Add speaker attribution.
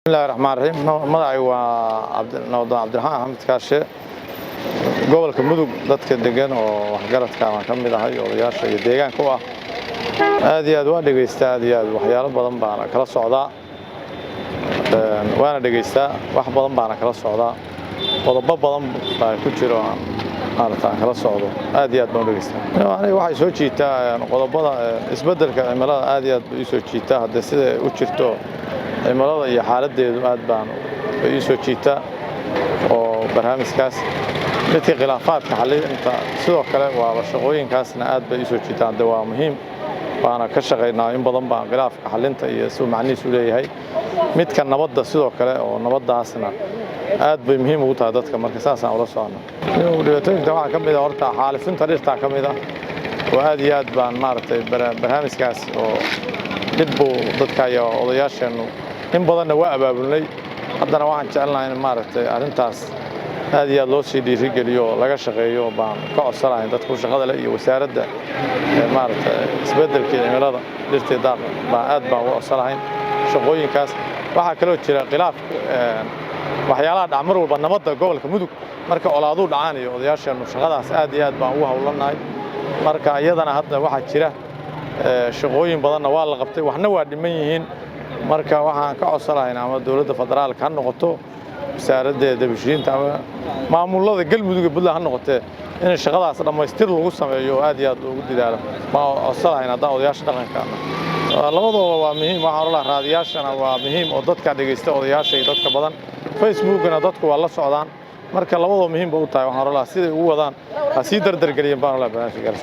Speaker 1: بسم الله الرحمن الرحيم magacay waa Cabdiraxmaan Axmed Kaashe gobolka Mudug dadka degan oo waxgaradka aan ka mid ahay odayaasha iyo deegaanka ah aad iyo aad waa dhageystaa aad iyo aad waxyaalo badan baan kala socdaa waana dhageystaa wax badan baan kala socdaa qodobo badan baa ku jiro aan kala socdo aad iyo aad baan dhageystaa aniga waxay soo jiitaa qodobada isbeddelka cimilada aad iyo aad bay soo jiitaa hadda sida u jirto cimilada iyo xaaladeedu aad baan u soo jiitaa oo barnaamijkaas midka khilaafaadka xalinta sidoo kale waa shaqooyinkaasna aad bay u soo jiitaa hadda waa muhiim waana ka shaqeynaa in badan baan khilaafka xalinta iyo soo macnihiisu leeyahay midka nabadda sidoo kale oo nabaddaasna aad bay muhiim ugu tahay dadka marka saas aan ula soconaa dhibaatooyinka waxa ka mid ah horta xaalifinta dhirta ka mid ah oo aad iyo aad baan maaragtay barnaamijkaas oo dibbu dadka iyo odayaasheenu in badanna waa abaabulnay haddana waxaan jecelnahay in maaragtay arrintaas aad iyo aad loo sii dhiirigeliyo laga shaqeeyo baan ka codsanahay dadku shaqada leh iyo wasaaradda maaragtay isbeddelka cimilada dhirteeda baan aad baan u codsanahay shaqooyinkaas waxa kale oo jira khilaaf waxyaalaha dhacmar walba nabadda gobolka Mudug marka olaadu dhacaan iyo odayaasheenu shaqadaas aad iyo aad baan ugu hawlanahay marka iyadana hadda waxa jira shaqooyin badanna waa la qabtay waxna waa dhiman yihiin marka waxaan ka codsanahay ama dawladda federaalka ha noqoto wasaaradda dibashiinta ama maamulada galmudug ee Puntland ha noqotee in shaqadaas dhamaystir lagu sameeyo aad iyo aad ugu didaalo ma codsanahay hadda odayaasha dhaqanka labadooda waa muhiim waxaan oran lahaa raadiyaashana waa muhiim oo dadka dhageysta odayaasha iyo dadka badan facebookna dadku waa la socdaan marka labadooda muhiim u tahay waxaan oran lahaa siday ugu wadaan ha sii dardargeliyeen baan oran lahaa barnaamijkaas